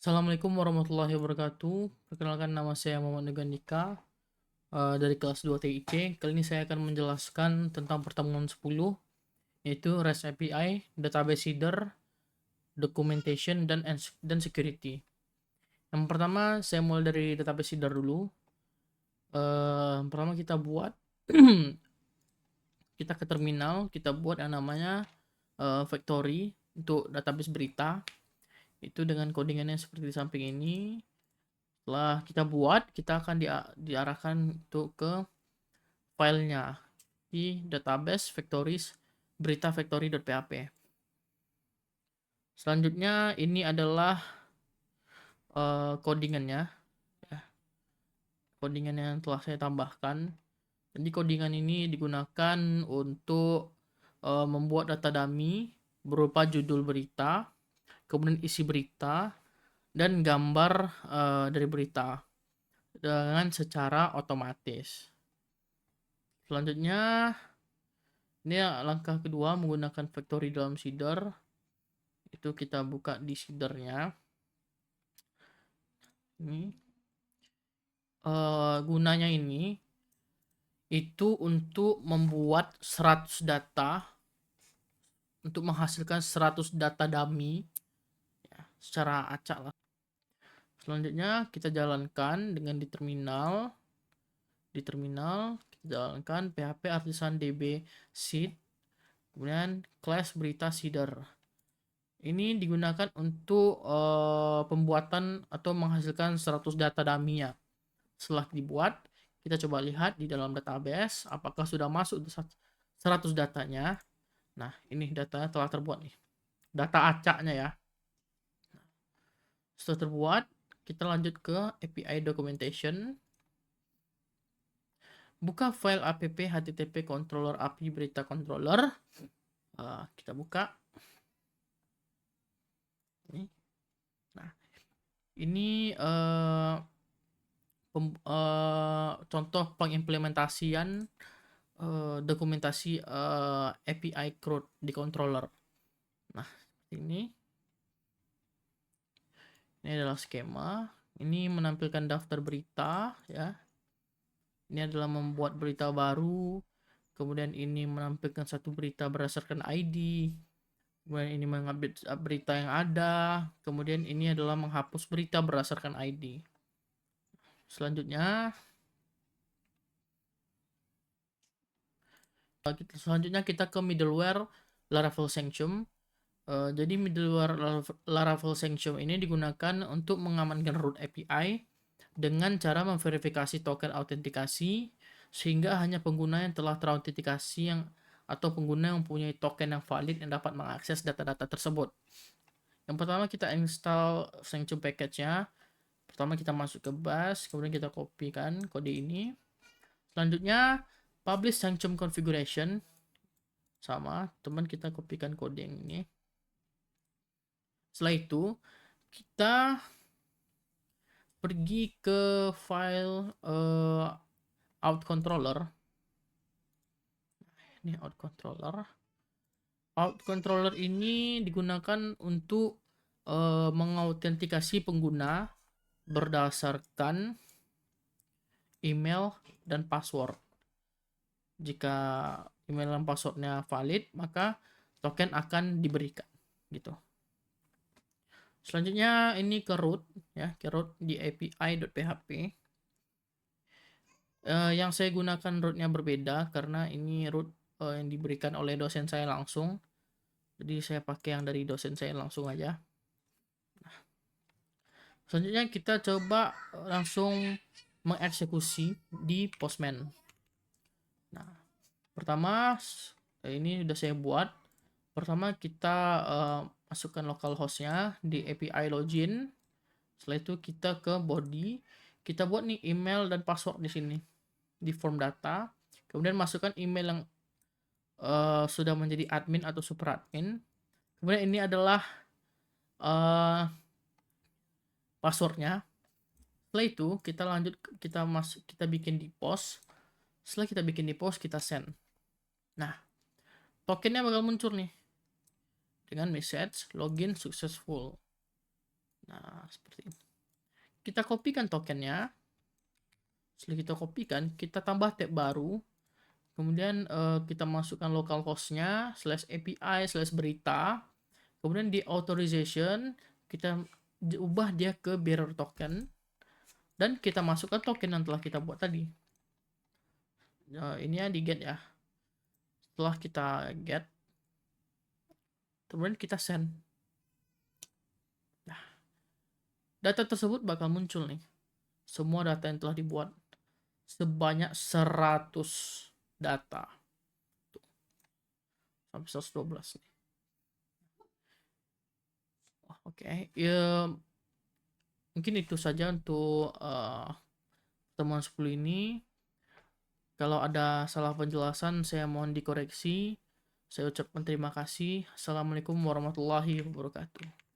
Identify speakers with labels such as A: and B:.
A: Assalamualaikum warahmatullahi wabarakatuh. Perkenalkan, nama saya Muhammad Nugandika dari kelas 2 TIC. Kali ini saya akan menjelaskan tentang pertemuan 10, yaitu REST API, Database Header, Documentation, dan Security. Yang pertama, saya mulai dari Database Header dulu. Pertama kita buat kita ke terminal, kita buat yang namanya factory untuk database berita. Itu dengan codingannya seperti di samping ini. Setelah kita buat, kita akan diarahkan untuk ke filenya di database factories berita factory.php. Selanjutnya ini adalah codingannya, ya, codingan yang telah saya tambahkan. Jadi codingan ini digunakan untuk membuat data dummy berupa judul berita, kemudian isi berita, dan gambar dari berita dengan secara otomatis. Selanjutnya, ini langkah kedua menggunakan factory dalam seeder. Itu kita buka di seedernya. Ini gunanya ini itu untuk membuat 100 data, untuk menghasilkan 100 data dummy ya, secara acak lah. Selanjutnya kita jalankan dengan di terminal. Di terminal kita jalankan php artisan db seed, kemudian class berita seeder. Ini digunakan untuk pembuatan atau menghasilkan 100 data dummy-nya. Setelah dibuat, kita coba lihat di dalam database apakah sudah masuk 100 datanya. Nah, ini datanya telah terbuat nih. Data acaknya ya. Setelah terbuat, kita lanjut ke API documentation. Buka file app http controller API berita controller. Kita buka. Nah, ini contoh pengimplementasian dokumentasi API CRUD di controller. Nah, ini adalah skema. Ini menampilkan daftar berita ya. Ini adalah membuat berita baru. Kemudian ini menampilkan satu berita berdasarkan ID. Kemudian ini mengupdate berita yang ada. Kemudian ini adalah menghapus berita berdasarkan ID. Selanjutnya kita ke middleware Laravel Sanctum. Jadi middleware Laravel Sanctum ini digunakan untuk mengamankan root API dengan cara memverifikasi token autentikasi, sehingga hanya pengguna yang telah terautentikasi atau pengguna yang mempunyai token yang valid yang dapat mengakses data-data tersebut. Yang pertama kita install Sanctum package-nya. Pertama kita masuk ke bash, kemudian kita kopikan kode ini. Selanjutnya publish Sanctum configuration. Sama, teman kita kopikan kode yang ini. Setelah itu kita pergi ke file out controller. Ini out controller. Out controller ini digunakan untuk mengautentikasi pengguna berdasarkan email dan password. Jika email dan passwordnya valid, maka token akan diberikan gitu. Selanjutnya ini ke root ya, ke root di api.php. Yang saya gunakan rootnya berbeda karena ini root yang diberikan oleh dosen saya langsung. Jadi saya pakai yang dari dosen saya langsung aja. Nah, selanjutnya kita coba langsung mengeksekusi di Postman. Nah, pertama ini sudah saya buat. Pertama kita masukkan localhost-nya di API login. Setelah itu kita ke body, kita buat nih email dan password di sini di form data. Kemudian masukkan email yang sudah menjadi admin atau super admin. Kemudian ini adalah passwordnya. Setelah itu kita lanjut, kita bikin di post. Setelah kita bikin di post, kita send. Nah, tokennya bakal muncul nih dengan message login successful. Nah, seperti ini. Kita kopikan tokennya. Setelah kita kopikan, kita tambah tab baru. Kemudian kita masukkan localhost-nya /API/berita. Kemudian di authorization kita ubah dia ke bearer token. Dan kita masukkan token yang telah kita buat tadi. Ini yang di get ya. Setelah kita get, kemudian kita send. Nah, data tersebut bakal muncul nih. Semua data yang telah dibuat. Sebanyak 100 data. Tuh. Sampai 112 nih. Oke, ya mungkin itu saja untuk pertemuan 10 ini. Kalau ada salah penjelasan, saya mohon dikoreksi. Saya ucapkan terima kasih. Assalamualaikum warahmatullahi wabarakatuh.